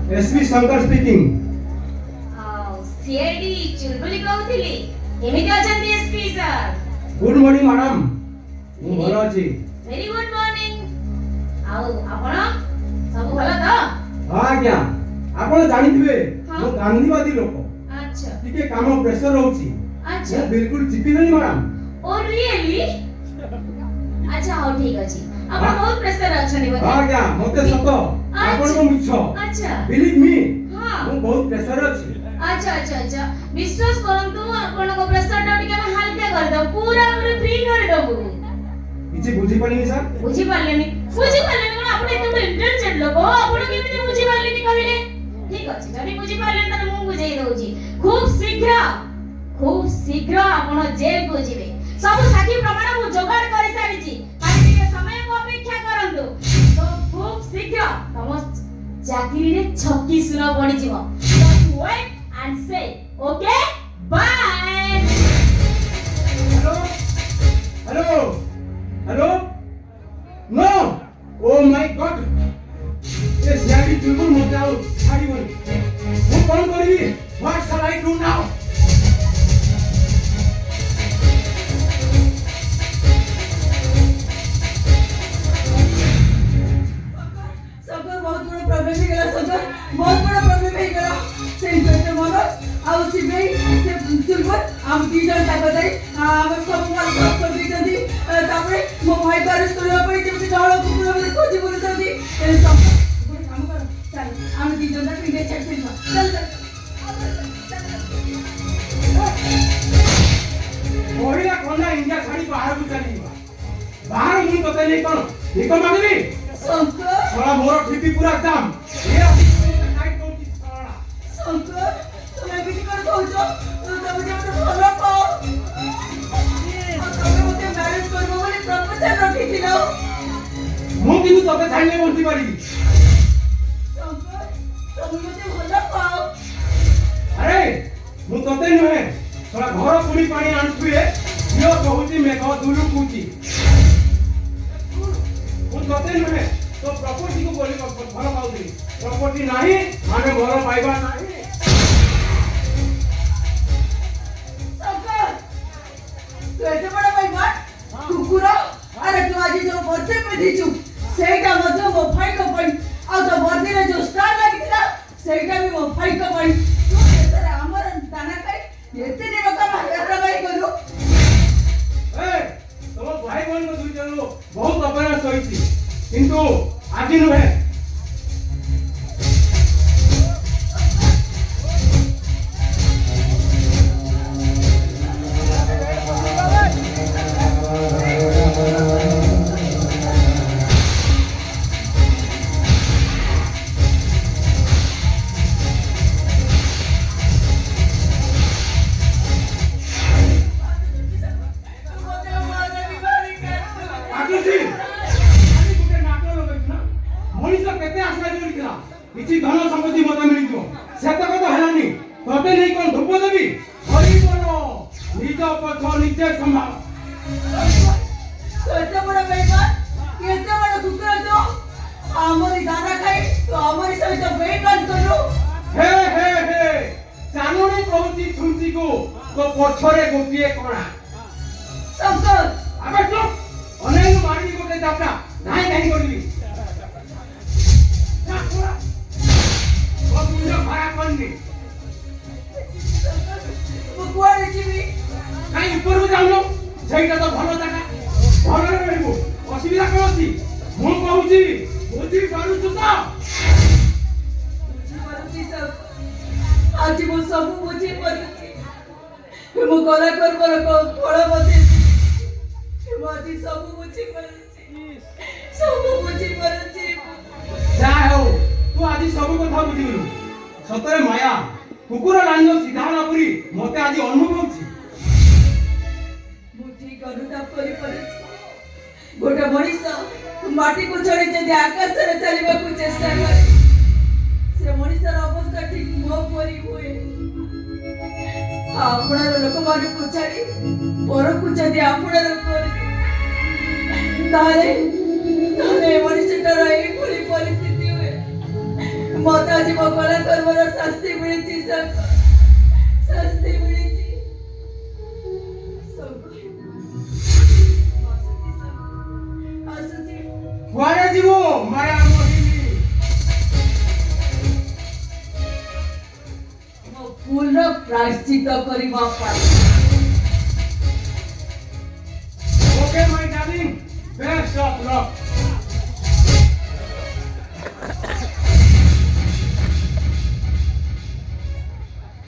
SP Shankar speaking. CID चुलबुली कहूଥିଲି କେମିତି ଅଛନ୍ତି SP sir? Good morning madam, ମୁଁ ଭଲ ଅଛି। Very good morning. ଆଉ ଆପଣ ସବୁ ଭଲ ତ? ହଁ ଆଜ୍ଞା, ଆପଣ ଜାଣିଥିବେ ହଁ। ମୁଁ ଗାନ୍ଧୀବାଦୀ ଲୋକ, ଆଚ୍ଛା ଟିକେ କାମ ପ୍ରେସର ରହୁଛି। ଆଚ୍ଛା। ମୁଁ ବିଲକୁଲ ଚିପିବେନି ମ୍ୟାଡାମ। ଓ ରିଏଲି? ଆଚ୍ଛା ହଉ ଠିକ ଅଛି। ଆପଣ ବହୁତ ପ୍ରେସର ଅଛନ୍ତି ବୋଧେ? ହଁ ଆଜ୍ଞା, ମତେ ସତ ଆପଣଙ୍କ ମିଛ। ଆଚ୍ଛା ବିଲିଭ ମି, ହଁ। ମୁଁ ବହୁତ ପ୍ରେସର ଅଛି। ଆଚ୍ଛା ଆଚ୍ଛା ଆଚ୍ଛା ବିଶ୍ୱାସ କରନ୍ତୁ ଆପଣଙ୍କ ପ୍ରେସରଟା ଟିକେ ଆମେ ହାଲକା କରିଦେବୁ, ପୁରା ପୁରି ଫ୍ରି କରିଦେବୁ। କିଛି ବୁଝିପାରିନି ସାର୍? ବୁଝିପାରିଲେନି? କଣ ଆପଣ ଏତେ ବଡ଼ ଇଣ୍ଟେଲିଜେଣ୍ଟ ଲୋକ, ଆପଣ କେମିତି ବୁଝିପାରିଲେନି କହିଲେ? ଠିକ ଅଛି, ଯଦି ବୁଝିପାରିଲେନି ତାହେଲେ ମୁଁ ବୁଝେଇ ଦଉଛି। ଖୁବ ଶୀଘ୍ର ଆପଣ ଜେଲକୁ ଯିବେ। ସବୁ ସାକ୍ଷୀ ପ୍ରମାଣ ମୁଁ ଯୋଗାଡ଼ କରି ସାରିଛି, ଖାଲି ଟିକେ ସମୟକୁ ଅପେକ୍ଷା କରନ୍ତୁ। ତ ଖୁବ ଶୀଘ୍ର ତମ ଚାକିରିରେ ଛକି ସୁନ ପଡ଼ିଯିବ। Just wait and say, okay? Bye. Hello hello no, oh my god, ये सियारी चुलबुल मते आउ छाड़ीबनी। ମୁଁ କଣ କରିବି? What shall I do now? सबर बहुत बड़ा प्रॉब्लम ही गला। सबर बहुत बड़ा प्रॉब्लम ही गला। से इंस्पेक्टर मनोज आउ सिबई से चुलबुल हम दी जन ताको दई हम सब माल सब कर दी जंदी। तापरे मो भाई को अरेस्ट करबा पड़ी जेमति डाळ कुकुर में खोजी बोल जंदी। सब गोटे काम कर, चल हम दी जन ताको इंडिया चेक फिल्म चल चल ओहिला कोना इंडिया छाड़ी बाहर को चली ଯିବା। बाहर ମୁଁ ତତେ ନେଇ କଣ ଭିକ ମାଗିବି? शंकर ଶଳା ମୋର ଠିପି ପୁରା ଜାମ୍। ଏ ଆସି ଖାଇ ଦଉଛି ଶଳା। शंकर तुम एबिटी कर कहउछो तुम जेमति भलो पाओ तुम मते मैरिज करबो बोली प्रपोजल रखिथिलो। ମୁଁ କିନ୍ତୁ ତତେ ଛାଡ଼ିଲେ ବଞ୍ଚି ପାରିବି। शंकर तुम मते भलो पाओ। ଆରେ ମୁଁ ତତେ ନୁହେଁ, ଶଳା ଘର ପୁଣି ପାଣି ଆଣୁଥିବେ। ଝିଅ କହୁଛି ମେଘ ଦୁଲୁକୁଛି। ମୁଁ ତତେ ନୁହେଁ, ତୋ ପ୍ରପର୍ଟିକୁ ବୋଲି ଭଲ ପାଉଥିଲି। ପ୍ରପର୍ଟି ନାହିଁ ମାନେ ଭଲ ପାଇବା ନାହିଁ। शंकर तू एते बड़ा भाई बात कुकुर। अरे तू आज जो बर्थडे पे दीचु सेटा मध्य मो भाई को पई आ तो बर्थडे रे जो स्टार लागिला सेटा भी मो भाई को पई। तू एतरे हमर दाना खाई एते ने बका हेरा भाई करू। ଏ ତମ ଭାଇ ମାନଙ୍କ ଦୁଇ ଜଣ ବହୁତ ଅପରାଧ ସହିଛି, କିନ୍ତୁ ଆଜି ନୁହେଁ। मोते मारे बिमारी कर। ଆଜି ଗୋଟେ ନାଟକ ଲଗେଇଛୁ ନା? ମଣିଷ କେତେ ଆଶା କରିଥିଲା କିଛି ଧନ ସମ୍ପତ୍ତି ମତେ ମିଳିଯିବ, ସେତକ ତ ହେଲାନି। ତତେ ନେଇ କଣ ଧୂପ ଦେବି? ହରିବୋଲ, ନିଜ ପଛ ନିଜେ ସମ୍ଭାଳ। तू एते बड़ा भाई बात एते बड़ा कुकुर तो हमरी दाना खाई तो हमरी सहित बेईमान करू। हे हे हे, ଚାଲୁଣି କହୁଛି ଛୁଞ୍ଚିକୁ, ତୋ ପଛରେ ଗୋଟିଏ କଣା। शंकर ଆବେ ଚୁପ୍, ଅନେକ ମାରିବି ଗୋଟେ ଚାପଟା। ଧାଇଁ ଧାଇଁ କରିବି। ନା, ପୁରା। ମୋ ମୁଣ୍ଡ ଖରାପ କରିନି। ମୁଁ କୁଆଡେ ଯିବି? କାଇଁ ଉପରକୁ ଯାଉନ? ସେଇଟା ତ ଭଲ ଜାଗା, ଭଲରେ ରହିବୁ। ଅସୁବିଧା କଣ ଅଛି? ମୁଁ କହୁଛି ବୁଝି ପାରୁଛୁ ତ? ବୁଝିପାରୁଛି ସବୁ। ଆଜି ମୁଁ ସବୁ ବୁଝିପାରୁଛି। ମୁଁ ଗଲା କର୍ମର ଫଳ ମୋତେ ମୁଁ ଆଜି ସବୁ ବୁଝିପାରୁଛି। ସବୁ ବୁଝିପାରୁଛି। ଯାହା ହଉ, ତୁ ଆଜି ସବୁ କଥା ବୁଝିଗଲୁ। ସତରେ ମାୟା, କୁକୁର ଲାଞ୍ଜ ସିଧା ନପରି ମତେ ଆଜି ଅନୁଭବ ହଉଛି। ମୁଁ ଠିକ ଅନୁତାପ କରିପାରୁଛି। ଗୋଟେ ମଣିଷ ମାଟିକୁ ଛାଡ଼ି ଯଦି ଆକାଶରେ ଚାଲିବାକୁ ଚେଷ୍ଟା କରେ ସେ ମଣିଷର ଅବସ୍ଥା ଠିକ ମୋ ପରି ହୁଏ। ଆପଣାର ଲୋକମାନଙ୍କୁ ଛାଡ଼ି ପରକୁ ଯଦି ଆପଣାର କରେ ତାହେଲେ ମଣିଷଟାର ଏଇଭଳି ପରିସ୍ଥିତି ହୁଏ। ମତେ ଆଜି ମୋ କଳା କର୍ମର ଶାସ୍ତି ମିଳିଛି ଶଙ୍କର, ଶାସ୍ତି ମିଳିଛି। ଶଙ୍କର, ଆସୁଛି ଶଙ୍କର, ଆସୁଛି। କୁଆଡ଼େ ଯିବୁ ମାୟା ମୋହିନୀ? ମୋ ଭୁଲର ପ୍ରାୟଶ୍ଚିତ କରିବା ପାଇଁ।